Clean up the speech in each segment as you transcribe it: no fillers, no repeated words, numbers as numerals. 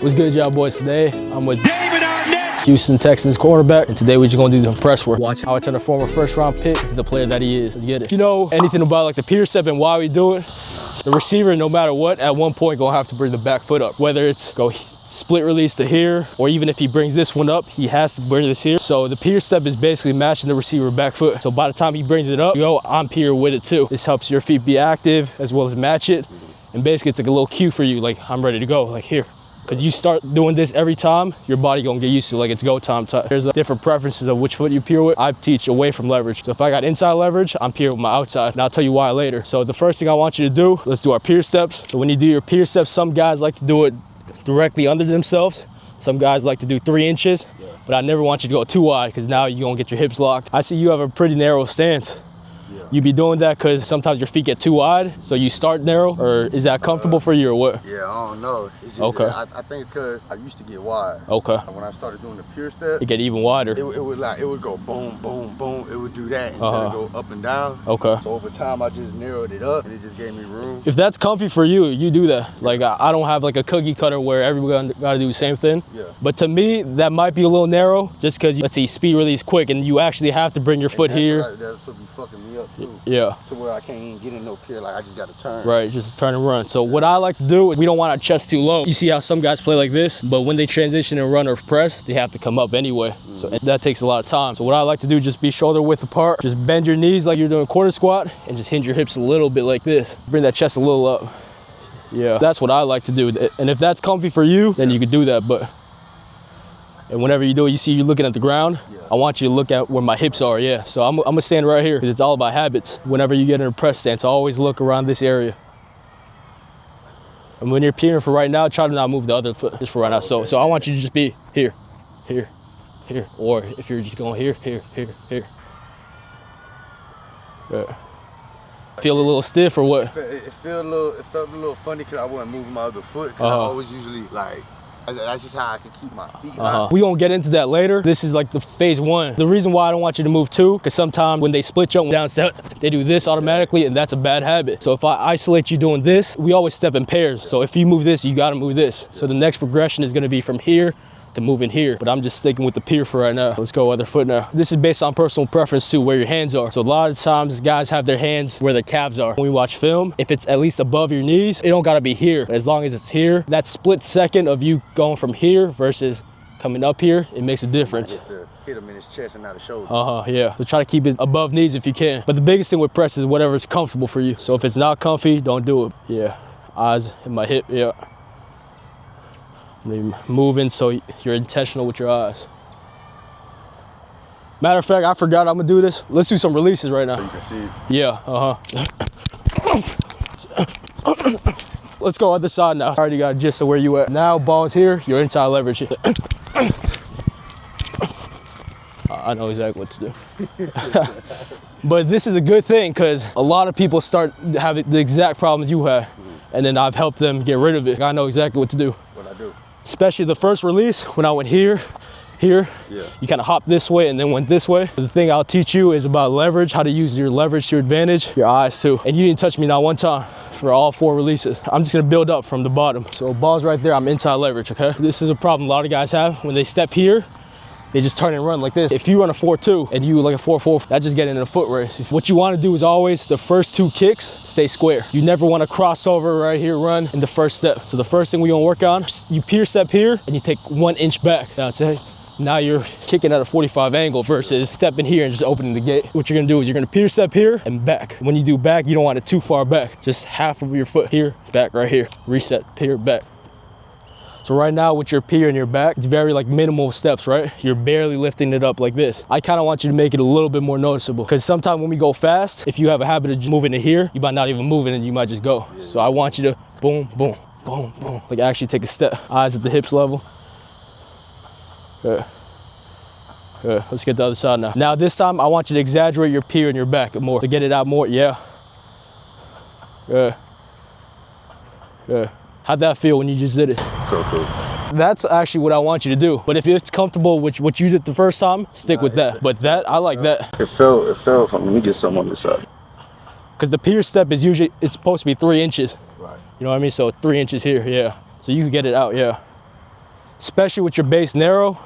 What's good, y'all boys? Today I'm with Damon Arnette, Houston Texans cornerback, and today we're just gonna do some press work. Watch how I turn a former first-round pick into the player that he is. Let's get it. If you know anything about like the peer step and why we do it, the receiver, no matter what, at one point gonna have to bring the back foot up. Whether it's go split release to here, or even if he brings this one up, he has to bring this here. So the peer step is basically matching the receiver back foot. So by the time he brings it up, I'm peer with it too. This helps your feet be active as well as match it. And basically it's like a little cue for you, like I'm ready to go, like here. Because you start doing this every time, your body gonna get used to like it's go time. There's different preferences of which foot you peer with. I teach away from leverage. So if I got inside leverage, I'm peer with my outside. And I'll tell you why later. So the first thing I want you to do, let's do our peer steps. So when you do your peer steps, some guys like to do it directly under themselves. Some guys like to do 3 inches, but I never want you to go too wide because now you're gonna get your hips locked. I see you have a pretty narrow stance. You be doing that because sometimes your feet get too wide, so you start narrow, or is that comfortable for you or what? Yeah, I don't know. It's just, okay. I think it's because I used to get wide. Okay. When I started doing the pure step, it get even wider. It would go boom, boom, boom. It would do that instead of go up and down. Okay. So over time, I just narrowed it up, and it just gave me room. If that's comfy for you, you do that. Like I don't have like a cookie cutter where everyone got to do the same thing. Yeah. But to me, that might be a little narrow, just because let's say speed release quick, and you actually have to bring your foot here. That's what be fucking me up too. Yeah. To where I can't even get in no pier, like I just got to turn. Right, just turn and run. So what I like to do, we don't want our chest too low. You see how some guys play like this, but when they transition and run or press, they have to come up anyway. So that takes a lot of time. So what I like to do, just be shoulder width apart. Just bend your knees like you're doing a quarter squat and just hinge your hips a little bit like this. Bring that chest a little up. Yeah, that's what I like to do. And if that's comfy for you, then you could do that. And whenever you do it, you see you're looking at the ground. I want you to look at where my hips are, yeah. So I'm gonna stand right here because it's all about habits. Whenever you get in a press stance, always look around this area. And when you're peering for right now, try to not move the other foot just for right now. So I want you to just be here, here, here. Or if you're just going here, here, here, here. Yeah. Feel a little stiff or what? It felt a little funny because I wasn't moving my other foot. Because I always usually like, that's just how I can keep my feet high. We gonna get into that later. This is like the phase 1. The reason why I don't want you to move too, because sometimes when they split jump down step, they do this automatically, and that's a bad habit. So if I isolate you doing this, we always step in pairs. So if you move this, you gotta move this. So the next progression is gonna be from here to moving here, but I'm just sticking with the peer for right now. Let's go other foot now. This is based on personal preference too, where your hands are. So a lot of times guys have their hands where their calves are. When we watch film, if it's at least above your knees, it don't gotta be here. As long as it's here, that split second of you going from here versus coming up here, it makes a difference. Hit him in his chest and not his shoulder. Yeah. So try to keep it above knees if you can. But the biggest thing with press is whatever's comfortable for you. So if it's not comfy, don't do it. Yeah, eyes in my hip, yeah. Moving so you're intentional with your eyes. Matter of fact, I forgot I'm gonna do this. Let's do some releases right now. You can see. Yeah, Let's go other side now. I already got a gist of where you at. Now ball's here, you're inside leverage. I know exactly what to do. But this is a good thing because a lot of people start having the exact problems you have. And then I've helped them get rid of it. I know exactly what to do. What I do? Especially the first release, when I went here, you kind of hop this way and then went this way. The thing I'll teach you is about leverage, how to use your leverage to your advantage, your eyes too. And you didn't touch me not one time for all 4 releases. I'm just gonna build up from the bottom. So ball's right there, I'm inside leverage, okay? This is a problem a lot of guys have. When they step here, they just turn and run like this. If you run a 4-2 and you like a 4-4, that just get in a foot race. What you wanna do is always the first 2 kicks, stay square. You never wanna cross over right here, run in the first step. So the first thing we gonna work on, you peer step here and you take 1 inch back. Now you're kicking at a 45 angle versus stepping here and just opening the gate. What you're gonna do is you're gonna peer step here and back. When you do back, you don't want it too far back. Just half of your foot here, back right here. Reset, peer, back. So right now with your peer and your back, it's very like minimal steps, right? You're barely lifting it up like this. I kind of want you to make it a little bit more noticeable because sometimes when we go fast, if you have a habit of moving to here, you might not even move it and you might just go. So I want you to boom, boom, boom, boom. Like actually take a step. Eyes at the hips level. Let's get the other side now. Now this time I want you to exaggerate your peer and your back more. To get it out more, yeah. How'd that feel when you just did it? So cool. That's actually what I want you to do. But if it's comfortable with what you did the first time, stick with that. But that, I like that. It felt, let me get some on this side. Because the peer step is usually, it's supposed to be 3 inches. Right. You know what I mean? So 3 inches here, yeah. So you can get it out, yeah. especially with your base narrow,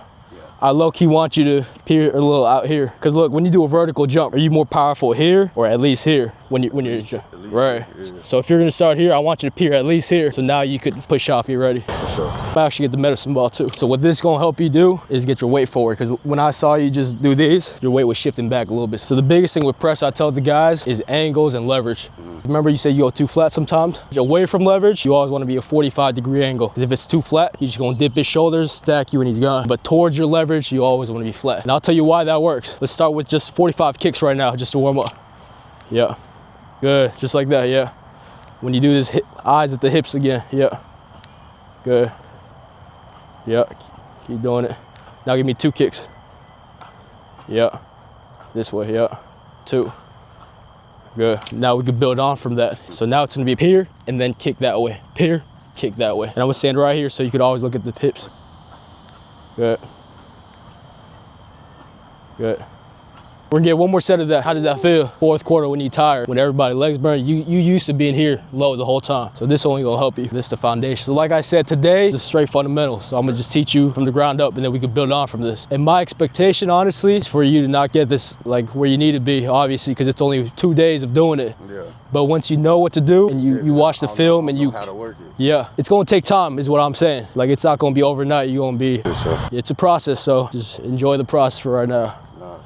I low-key want you to peer a little out here. Because look, when you do a vertical jump, are you more powerful here or at least here when you're right? Yeah. So if you're gonna start here, I want you to peer at least here. So now you could push off, you're ready. For sure. I actually get the medicine ball too. So what this is gonna help you do is get your weight forward. Because when I saw you just do these, your weight was shifting back a little bit. So the biggest thing with press, I tell the guys, is angles and leverage. Remember you said you go too flat sometimes? Away from leverage, you always wanna be a 45-degree angle. Because if it's too flat, he's just gonna dip his shoulders, stack you, and he's gone. But towards your leverage, you always wanna be flat. And I'll tell you why that works. Let's start with just 45 kicks right now, just to warm up. Yeah, good, just like that, yeah. When you do this, eyes at the hips again, yeah. Good, yeah, keep doing it. Now give me 2 kicks. Yeah, this way, yeah, 2. Good, now we can build on from that. So now it's gonna be peer and then kick that way. Peer, kick that way. And I'm gonna stand right here so you could always look at the hips. Good. Good. We're gonna get one more set of that. How does that feel? Fourth quarter when you're tired, when everybody legs burn, you used to being here low the whole time. So this only gonna help you. This is the foundation. So like I said, today is straight fundamentals. So I'm gonna just teach you from the ground up and then we can build on from this. And my expectation, honestly, is for you to not get this like where you need to be, obviously, because it's only 2 days of doing it. Yeah. But once you know what to do and you watch the film and you know how to work it. Yeah, it's gonna take time is what I'm saying. Like it's not gonna be overnight, you're gonna be, sure. It's a process, so just enjoy the process for right now.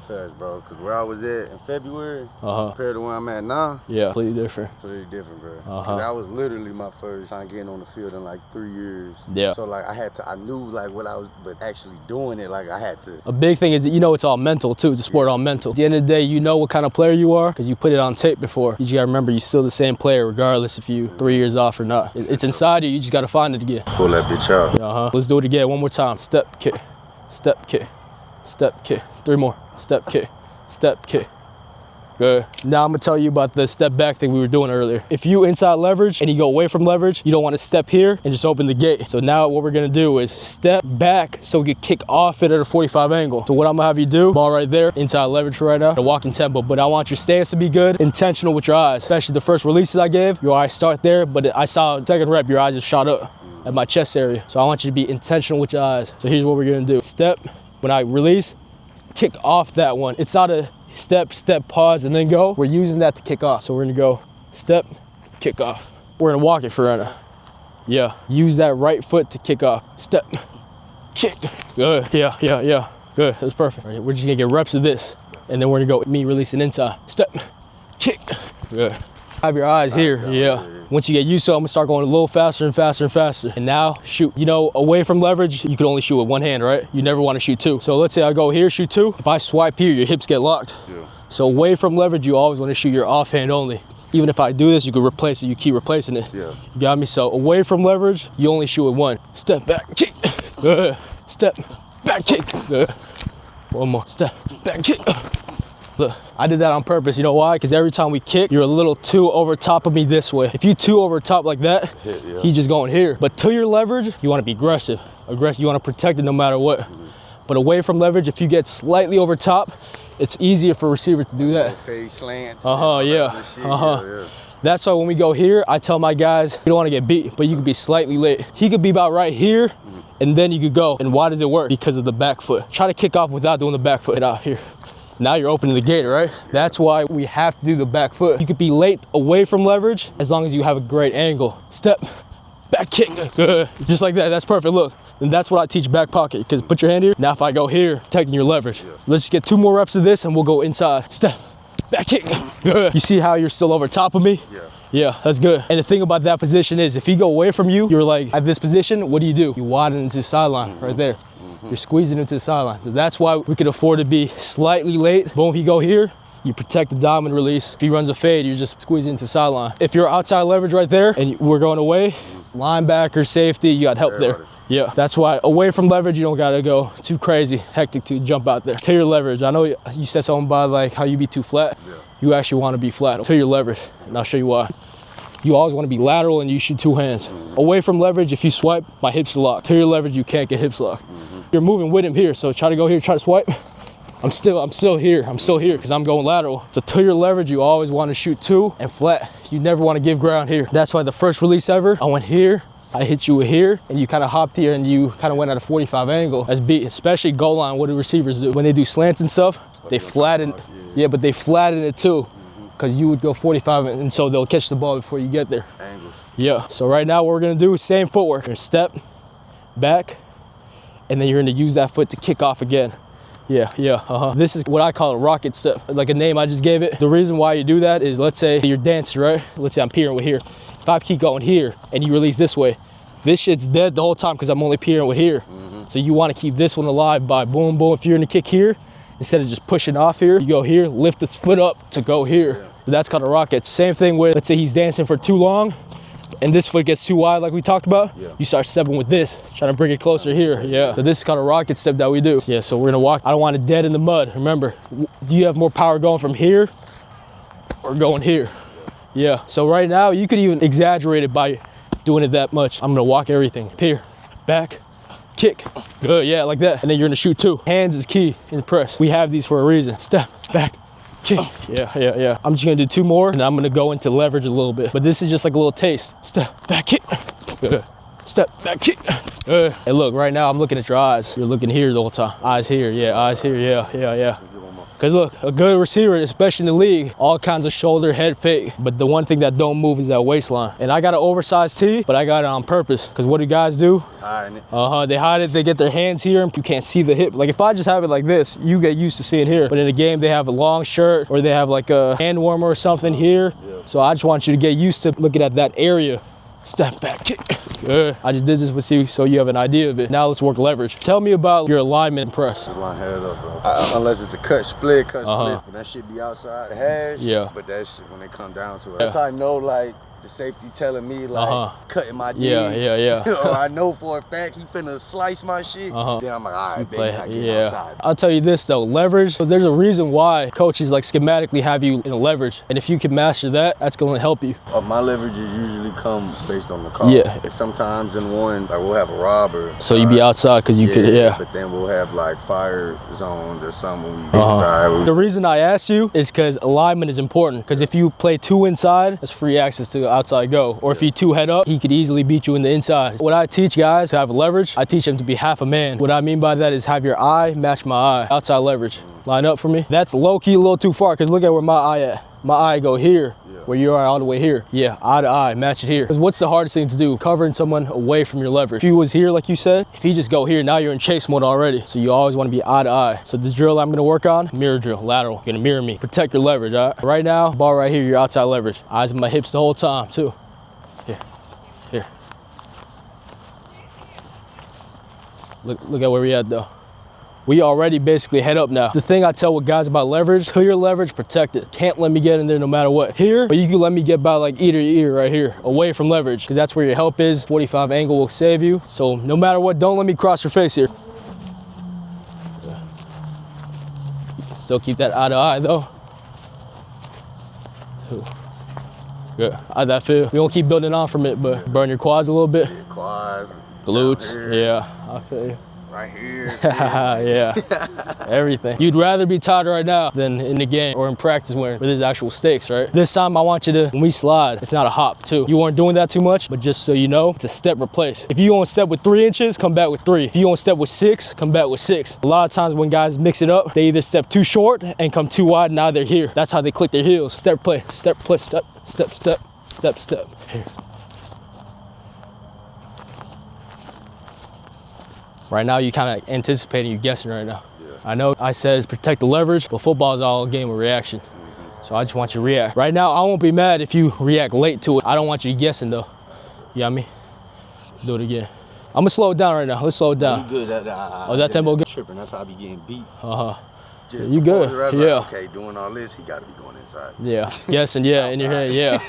Fast, bro, because where I was at in February compared to where I'm at now, yeah, completely different. Completely different, bro. That was literally my first time getting on the field in like 3 years. Yeah. So like I knew like what I was, but actually doing it, like I had to. A big thing is that it's all mental too. It's a sport all mental. At the end of the day, you know what kind of player you are because you put it on tape before. You just gotta remember you're still the same player regardless if you 3 years off or not. It's inside you. You just gotta find it again. Pull that bitch out. Let's do it again. One more time. Step kick, step kick, step kick. 3 more. Step kick. Step kick. Good. Now I'm gonna tell you about the step back thing we were doing earlier. If you inside leverage and you go away from leverage, you don't want to step here and just open the gate. So now what we're gonna do is step back so we can kick off it at a 45 angle. So what I'm gonna have you do, ball right there, inside leverage right now, a walking tempo, but I want your stance to be good, intentional with your eyes. Especially the first releases I gave, your eyes start there, but I saw second rep, your eyes just shot up at my chest area. So I want you to be intentional with your eyes. So here's what we're gonna do. Step, when I release, kick off that one. It's not a step, pause, and then go. We're using that to kick off. So we're gonna go step, kick off. We're gonna walk it for right now. Yeah, use that right foot to kick off. Step, kick, good, yeah, good, that's perfect. Right, we're just gonna get reps of this, and then we're gonna go me releasing inside. Step, kick, good. Have your eyes here, yeah. Once you get used to it, I'm gonna start going a little faster and faster and faster. And now, shoot. Away from leverage, you can only shoot with one hand, right? You never wanna shoot 2. So let's say I go here, shoot 2. If I swipe here, your hips get locked. Yeah. So away from leverage, you always wanna shoot your offhand only. Even if I do this, you can replace it, you keep replacing it. Yeah. You got me? So away from leverage, you only shoot with 1. Step back, kick, good. Step back, kick, good. One more, step back, kick. Look, I did that on purpose. You know why? Because every time we kick, you're a little too over top of me this way. If you too over top like that, he's just going here. But to your leverage, you want to be aggressive. You want to protect it no matter what. But away from leverage, if you get slightly over top, it's easier for receivers to do that. Face slants. Yeah. That's why when we go here, I tell my guys, you don't want to get beat, but you could be slightly late. He could be about right here, and then you could go. And why does it work? Because of the back foot. Try to kick off without doing the back foot. Get out here. Now you're opening the gate, right? That's why we have to do the back foot. You could be late away from leverage as long as you have a great angle. Step, back kick, good. Just like that, that's perfect, look. And that's what I teach back pocket, because put your hand here. Now if I go here, protecting your leverage. Let's just get 2 more reps of this and we'll go inside. Step, back kick, good. You see how you're still over top of me? Yeah, that's good. And the thing about that position is if he go away from you, you're like, at this position, what do? You widen into the sideline right there. You're squeezing into the sideline. So that's why we could afford to be slightly late. Boom, if you go here, you protect the diamond release. If he runs a fade, you're just squeezing into the sideline. If you're outside leverage right there and we're going away, linebacker, safety, you got help there. Yeah, that's why away from leverage, you don't gotta go too crazy, hectic to jump out there. To your leverage, I know you said something about like how you be too flat. You actually wanna be flat. To your leverage, and I'll show you why. You always want to be lateral and you shoot 2 hands. Away from leverage, if you swipe, my hips are locked. To your leverage, you can't get hips locked. You're moving with him here, so try to go here, try to swipe. I'm still here because I'm going lateral. So to your leverage, you always want to shoot 2 and flat. You never want to give ground here. That's why the first release ever, I went here, I hit you here, and you kind of hopped here, and you kind of went at a 45 angle. That's beat, especially goal line. What do receivers do? When they do slants and stuff, they flatten. Yeah, but they flatten it too, because you would go 45, and so they'll catch the ball before you get there. Angles. Yeah, so right now what we're gonna do is same footwork. You're gonna step, back, and then you're gonna use that foot to kick off again. Yeah. This is what I call a rocket step, like a name I just gave it. The reason why you do that is, let's say you're dancing, right? Let's say I'm peering with here. If I keep going here and you release this way, this shit's dead the whole time because I'm only peering with here. So you want to keep this one alive by boom, boom. If you're gonna kick here, instead of just pushing off here, you go here, lift this foot up to go here. That's called a rocket. Same thing with, let's say he's dancing for too long, and this foot gets too wide like we talked about, you start stepping with this, trying to bring it closer here. So this is called a rocket step that we do. Yeah, so we're gonna walk. I don't want it dead in the mud. Remember, do you have more power going from here or going here? Yeah, so right now you could even exaggerate it by doing it that much. I'm gonna walk everything. Peer, back, kick. Good, yeah, like that. And then you're gonna shoot too. Hands is key in press. We have these for a reason. Step, back, kick. Yeah. I'm just gonna do 2 more, and I'm gonna go into leverage a little bit. But this is just like a little taste. Step, back, kick. Good. Step, back, kick. Good. And look, right now I'm looking at your eyes. You're looking here the whole time. Eyes here, eyes here, yeah. Because look, a good receiver, especially in the league, all kinds of shoulder, head fake. But the one thing that don't move is that waistline. And I got an oversized tee, but I got it on purpose. Because what do guys do? Hiding it. They hide it, they get their hands here, and you can't see the hip. Like if I just have it like this, you get used to seeing here. But in a game, they have a long shirt, or they have like a hand warmer or something here. So I just want you to get used to looking at that area. Step back, kick. Good. I just did this with you so you have an idea of it. Now let's work leverage. Tell me about your alignment and press. Just line head up, bro. Unless it's a cut split. But that shit be outside the hash. But that shit, when they come down to it, that's how I know, like, the safety telling me, like, cutting my digs. I know for a fact he finna slice my shit. Then I'm like, all right, baby, I get outside. I'll tell you this though, leverage, there's a reason why coaches like schematically have you in a leverage. And if you can master that, that's gonna help you. My leverages usually come based on the call. Like sometimes in one, like we'll have a robber. So you be outside because you could, But then we'll have like fire zones or something when we inside. The reason I asked you is because alignment is important. Because if you play 2 inside, that's free access to the outside go. Or if you 2 head up, he could easily beat you in the inside. What I teach guys to have leverage, I teach them to be half a man. What I mean by that is have your eye match my eye. Outside leverage. Line up for me. That's low key a little too far because look at where my eye at. My eye go here, where you are all the way here. Eye to eye, match it here. Because what's the hardest thing to do? Covering someone away from your leverage. If you was here, like you said, if you just go here, now you're in chase mode already. So you always want to be eye to eye. So this drill I'm gonna work on, mirror drill, lateral. You're gonna mirror me. Protect your leverage, all right? Right now, ball right here, you're outside leverage. Eyes on my hips the whole time, too. Here. Look at where we at though. We already basically head up now. The thing I tell with guys about leverage, till your leverage, protect it. Can't let me get in there no matter what. Here, but you can let me get by like ear to ear right here, away from leverage, because that's where your help is. 45 angle will save you. So no matter what, don't let me cross your face here. Still keep that eye to eye though. Good. How'd that feel? We won't keep building on from it, but burn your quads a little bit. Quads. Glutes. I feel you. Right here. Everything. You'd rather be tired right now than in the game or in practice where there's actual stakes, right? This time I want you to, when we slide, it's not a hop too. You weren't doing that too much, but just so you know, it's a step replace. If you want to step with 3 inches, come back with 3. If you want to step with 6, come back with 6. A lot of times when guys mix it up, they either step too short and come too wide, now they're here. That's how they click their heels. Step play, step, step. Here. Right now, you kind of anticipating, you guessing right now. I know I said protect the leverage, but football is all a game of reaction. So I just want you to react. Right now, I won't be mad if you react late to it. I don't want you guessing though. You got me? Let's do it again. I'm gonna slow it down right now. Let's slow it down. You good? That tempo good? Tripping, that's how I be getting beat. You good? Okay, doing all this, he gotta be going inside. Guessing, in your head,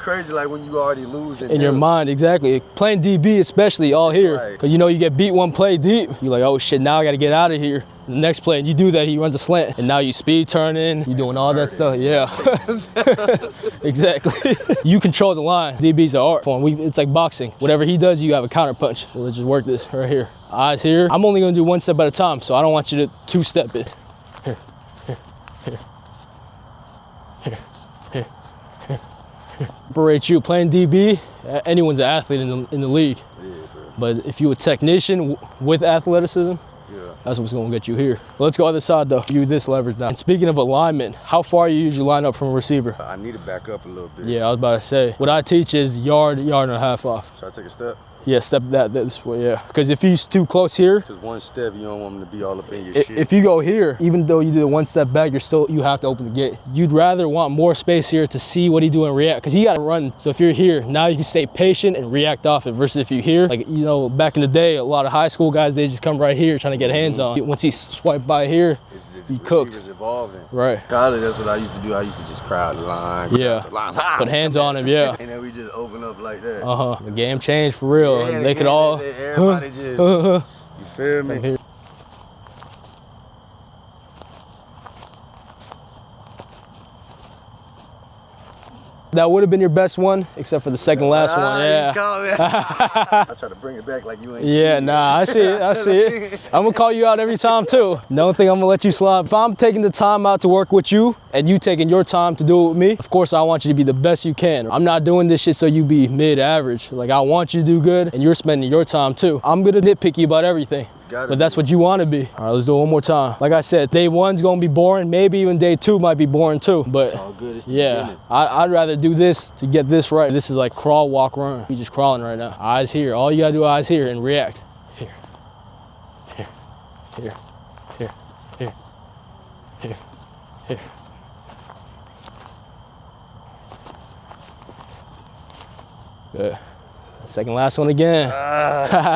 Crazy, like when you already losing. In your mind, exactly. Playing DB especially, all here. Because you know you get beat one play deep. You're like, oh shit, now I gotta get out of here. The next play, and you do that, he runs a slant. And now you speed turning, you doing all that stuff, Exactly. You control the line. DB's an art form. It's like boxing. Whatever he does, you have a counter punch. So let's just work this right here. Eyes here. I'm only gonna do 1 step at a time, so I don't want you to 2-step it. Here. Separate you playing DB. Anyone's an athlete in the league. Yeah, bro. But if you're a technician with athleticism, that's what's gonna get you here. Let's go other side though. Use this leverage now. And speaking of alignment, how far you usually line up from a receiver? I need to back up a little bit. Yeah, I was about to say. What I teach is yard and a half off. Should I take a step? Yeah, step that this way, yeah. Because if you're too close here, because one step, you don't want them to be all up in your shit. If you go here, even though you do the one step back, you have to open the gate. You'd rather want more space here to see what he do and react, because he got to run. So if you're here, now you can stay patient and react off it, versus if you're here, like, you know, back in the day, a lot of high school guys, they just come right here trying to get hands on. Once he swipe by here, you cooked. Evolving. Right. College, that's what I used to do. I used to just crowd the line. Put hands on him, yeah. And then we just open up like that. The game changed for real. Yeah, they could all. Everybody just, you feel me? That would have been your best one, except for the second last one. Yeah. I try to bring it back like you ain't Yeah, nah, I see it. I see it. I'm gonna call you out every time too. Don't think I'm gonna let you slide. If I'm taking the time out to work with you and you taking your time to do it with me, of course I want you to be the best you can. I'm not doing this shit so you be mid-average. Like, I want you to do good, and you're spending your time too. I'm gonna nitpick you about everything. But that's what you want to be. All right, let's do it one more time. Like I said, day one's gonna be boring. Maybe even day two might be boring too. But it's all good. It's the yeah, I'd rather do this to get this right. This is like crawl, walk, run. You're just crawling right now. Eyes here. All you gotta do, eyes here, and react. Here, here, here, here, here, here, here. Good. Second last one again.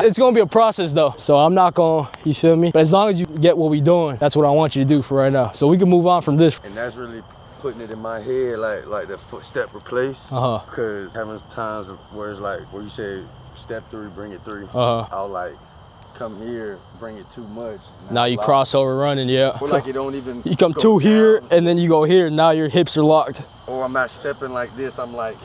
It's gonna be a process though, so I'm not gonna, you feel me? But as long as you get what we doing, that's what I want you to do for right now. So we can move on from this. And that's really putting it in my head, like the footstep replace. Because having times where it's like, where you say step 3, bring it 3. I'll like come here, bring it too much. Now you cross over running, yeah. Or like you don't even you come to here and then you go here, now your hips are locked. Or I'm not stepping like this, I'm like,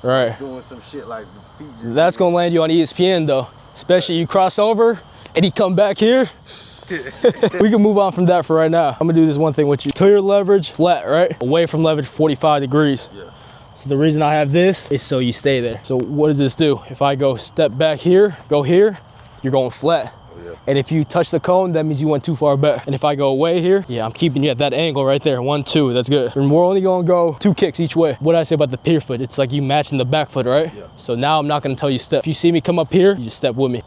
right, doing some shit like the feet just that's gonna land you on ESPN though. Especially you cross over and he come back here. We can move on from that for right now. I'm gonna do this one thing with you. To your leverage, flat, right? Away from leverage, 45 degrees. Yeah. So the reason I have this is so you stay there. So what does this do? If I go step back here, go here, you're going flat. And if you touch the cone, that means you went too far back. And if I go away here, yeah, I'm keeping you at that angle right there. 1, 2, that's good. And we're only gonna go 2 kicks each way. What did I say about the pier foot? It's like you matching the back foot, right? Yeah. So now I'm not gonna tell you step. If you see me come up here, you just step with me.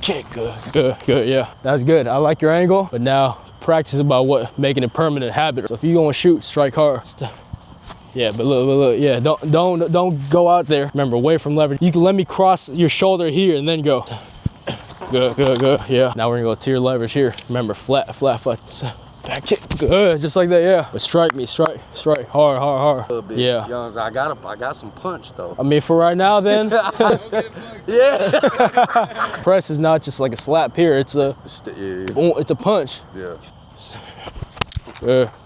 Kick, good, good, good, yeah. That's good. I like your angle, but now practice about what making it permanent habit. So if you gonna shoot, strike hard. Step. Yeah, but look, yeah, don't go out there. Remember, away from leverage. You can let me cross your shoulder here and then go. Good, good, good, yeah. Now we're gonna go to your leverage here. Remember, flat foot. Back kick, good, just like that, yeah. But strike me, strike, hard. A little bit. Yeah. Young, I got some punch though. I mean, for right now then. Yeah. Press is not just like a slap here, it's a punch. Yeah.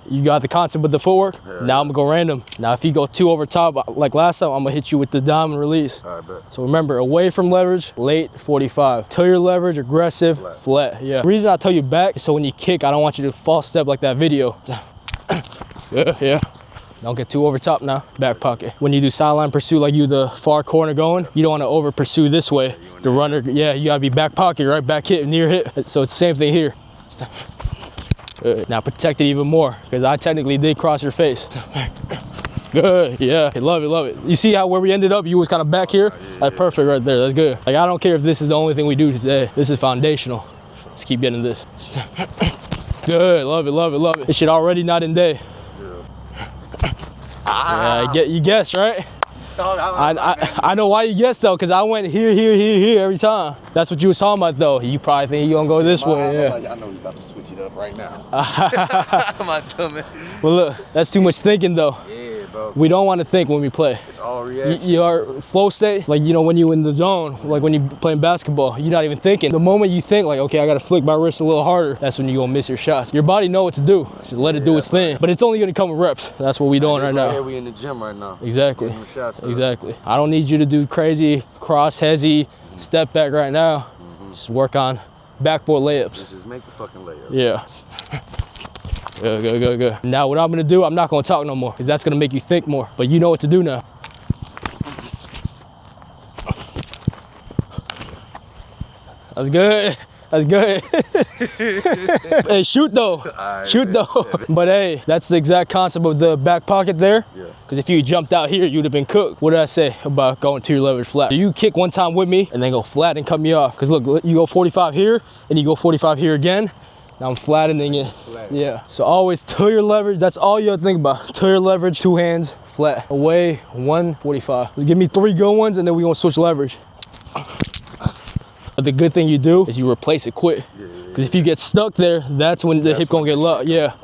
You got the concept with the footwork? Yeah, now I'm gonna go random. Now if you go 2 over top, like last time, I'm gonna hit you with the diamond release. All right, bet. So remember, away from leverage, late 45. Till your leverage, aggressive, flat, yeah. The reason I tell you back is so when you kick, I don't want you to false step like that video. Yeah. Don't get 2 over top now, back pocket. When you do sideline pursuit, like you the far corner going, you don't wanna over pursue this way. The runner, yeah, you gotta be back pocket, right? Back hip, near hip. So it's the same thing here. Now protect it even more, because I technically did cross your face. Good, yeah, love it. You see how where we ended up, you was kind of back here? Like perfect right there, that's good. Like I don't care if this is the only thing we do today. This is foundational. Let's keep getting this. Good, love it. This shit already not in day. Yeah, you guessed, right? I know why you guessed though, because I went here every time. That's what you was talking about though. You probably think you're gonna go this way, yeah. I know you about to switch it up right now. My dummy. Well look, that's too much thinking though. Yeah, bro. We don't want to think when we play. It's all reaction. Your flow state, like, you know, when you're in the zone, like when you're playing basketball, you're not even thinking. The moment you think like, okay, I gotta flick my wrist a little harder, that's when you're gonna miss your shots. Your body know what to do. Just let it do its thing. But it's only gonna come with reps. That's what we doing right now. We in the gym right now. Exactly. Exactly. I don't need you to do crazy cross hezzy step back right now. Just work on backboard layups. Just make the fucking layup. Yeah. Good. Now what I'm gonna do, I'm not gonna talk no more, because that's gonna make you think more. But you know what to do now. That's good. That's good. Hey, shoot though. Shoot though. But hey, that's the exact concept of the back pocket there. Yeah. Because if you jumped out here, you'd have been cooked. What did I say about going to your leverage flat? You kick one time with me and then go flat and cut me off. Because look, you go 45 here and you go 45 here again. Now I'm flattening it. Yeah. So always toe your leverage. That's all you have to think about. Toe your leverage, 2 hands, flat. Away, 145. Let's give me 3 good ones and then we're gonna switch leverage. But the good thing you do is you replace it quick. Because if you get stuck there, that's when the hip gonna get low. Yeah.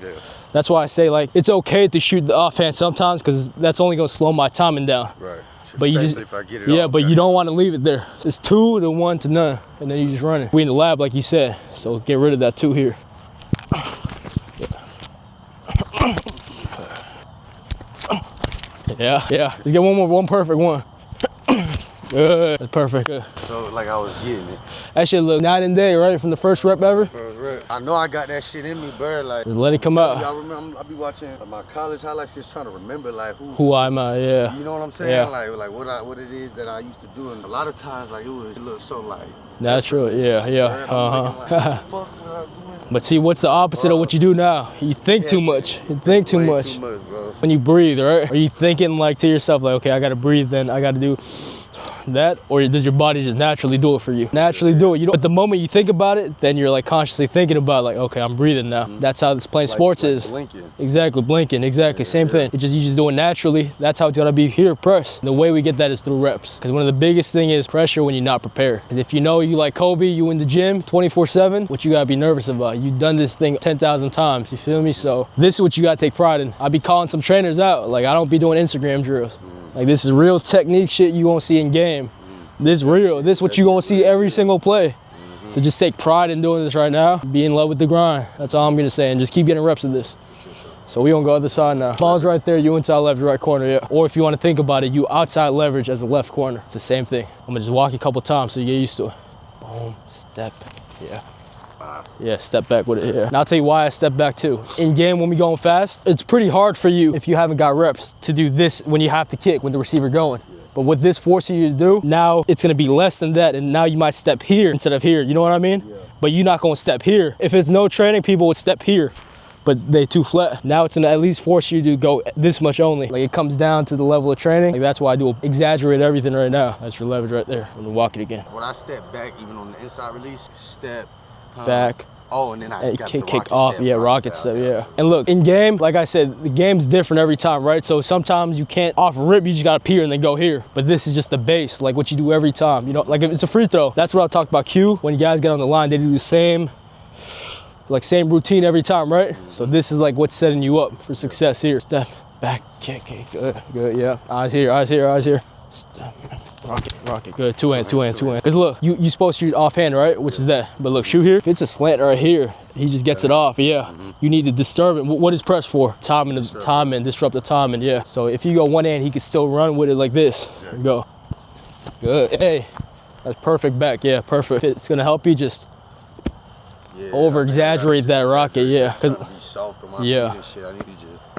That's why I say, like, it's okay to shoot the offhand sometimes because that's only gonna slow my timing down. Right. But you just, if I get it off, but you don't want to leave it there. It's 2 to 1 to none, and then you just run it. We in the lab, like you said, so get rid of that 2 here. Yeah. Let's get one more, one perfect one. Good. That's perfect. Good. So like I was getting it. That shit look night and day, right? From the first rep ever? First rep. I know I got that shit in me, bro. Like, just let it come out. Y'all remember, I be watching my college highlights, just trying to remember like who I'm at, yeah. You know what I'm saying? Yeah. Like what it is that I used to do. And a lot of times, like, it looked so like natural, yeah. Like, fuck what I'm doing. But see, what's the opposite of what you do now? You think too much. You think too much. Bro. When you breathe, right? Are you thinking like to yourself, like, okay, I gotta breathe, then I gotta do that, or does your body just naturally do it for you? Naturally do it. You know, but the moment you think about it, then you're like consciously thinking about, like, okay, I'm breathing now. That's how this playing sports is. Blinking. Exactly, blinking. Exactly, same thing. You just do it naturally. That's how it's gonna be here. Press. The way we get that is through reps. Because one of the biggest thing is pressure when you're not prepared. Because if you know you like Kobe, you in the gym 24/7, what you gotta be nervous about? You've done this thing 10,000 times. You feel me? So this is what you gotta take pride in. I be calling some trainers out. Like, I don't be doing Instagram drills. Like, this is real technique shit you won't see in game. This is real. This is what you gonna see every single play. So just take pride in doing this right now. Be in love with the grind. That's all I'm gonna say. And just keep getting reps of this. So we gonna go other side now. Ball's right there, you inside leverage right corner, yeah. Or if you wanna think about it, you outside leverage as a left corner. It's the same thing. I'm gonna just walk you a couple times so you get used to it. Boom, step, yeah. Yeah, step back with it, yeah. And I'll tell you why I step back too. In game, when we going fast, it's pretty hard for you if you haven't got reps to do this when you have to kick with the receiver going. But what this forces you to do, now it's gonna be less than that, and now you might step here instead of here, you know what I mean? Yeah. But you're not gonna step here. If it's no training, people would step here, but they too flat. Now it's gonna at least force you to go this much only. Like, it comes down to the level of training. Like, that's why I do exaggerate everything right now. That's your leverage right there. I'm gonna walk it again. When I step back, even on the inside release, step, back. Oh, and then I got kick off, yeah, rocket step, yeah. And look, in game, like I said, the game's different every time, right? So sometimes you can't off rip, you just gotta peer and then go here. But this is just the base, like what you do every time. You know, like if it's a free throw, that's what I talked about Q. When you guys get on the line, they do the same routine every time, right? So this is like what's setting you up for success here. Step, back, kick, good, yeah. Eyes here. Step, rocket, good. Two hands. Because look, you supposed to shoot offhand, right? Which is that. But look, shoot here. If it's a slant right here, he just gets it off, yeah. You need to disturb it. What is press for? Timing, disrupt the timing, yeah. So if you go one hand, he can still run with it like this. Go. Good, hey. That's perfect back, yeah, perfect. It's gonna help you just over-exaggerate that rocket, yeah. Yeah.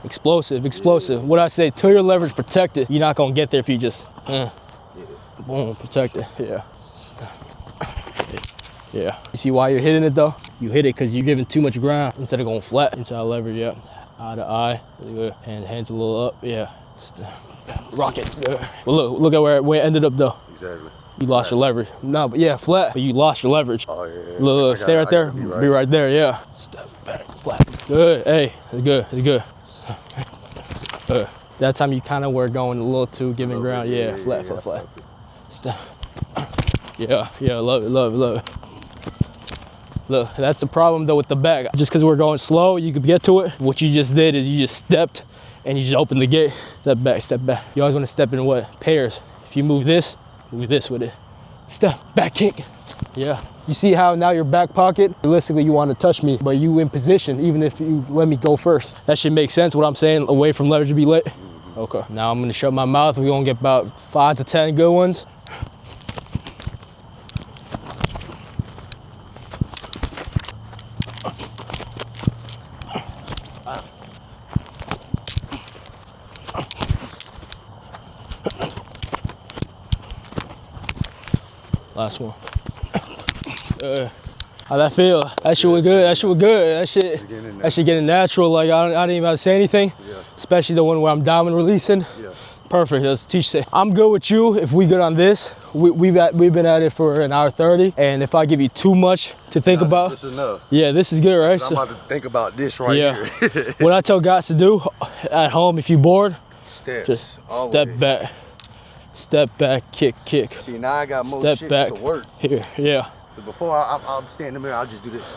Explosive. What I say, till your leverage protect it. You're not gonna get there if you just, boom, protect it, yeah. Yeah. You see why you're hitting it though? You hit it because you're giving too much ground instead of going flat. Inside leverage, yeah. Eye to eye, good. Hands a little up, yeah. Rocket, good. Well, look at where it ended up though. Exactly. You lost your leverage. No, but yeah, flat, but you lost your leverage. Oh yeah. Look, stay right there, be right there, yeah. Step back, flat, good, hey, it's good. That time you kind of were going a little too giving ground, yeah, flat. Step. Yeah, love it. Look, that's the problem though with the back. Just because we're going slow, you could get to it. What you just did is you just stepped and you just opened the gate. Step back. You always want to step in what? Pairs. If you move this with it. Step, back kick. Yeah. You see how now your back pocket, realistically you want to touch me, but you in position even if you let me go first. That should make sense what I'm saying, away from leverage to be lit. Okay, now I'm gonna shut my mouth. We're gonna get about 5 to 10 good ones. Last one. How'd that feel? That shit was good. That shit was good. That shit getting natural. Like I didn't even have to say anything. Yeah. Especially the one where I'm diamond releasing. Yeah. Perfect. Let's teach it. I'm good with you if we good on this. We've been at it for an hour 30, and if I give you too much to think about, this is enough. Yeah, this is good, right? I'm about to think about this right here. What I tell guys to do at home, if you're bored, steps. Just step back, kick. See, now I got more shit to work. Here, yeah. But before I'm standing in the mirror, I'll just do this.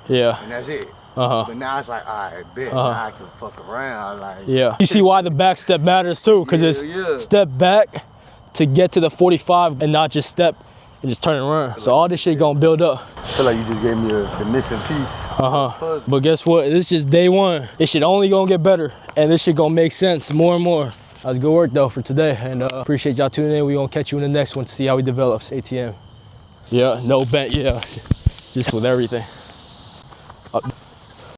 Yeah. And that's it. But now it's like, all right, bet. Now I can fuck around. Like, yeah. You see why the back step matters too, because it's step back to get to the 45 and not just step and just turn and run. So all this shit gonna build up. I feel like you just gave me the missing piece. But guess what? This is just day one. This shit only gonna get better, and this shit gonna make sense more and more. That was good work though for today, and appreciate y'all tuning in. We gonna catch you in the next one to see how he develops. ATM. Yeah, no bent. Yeah, just with everything. Up.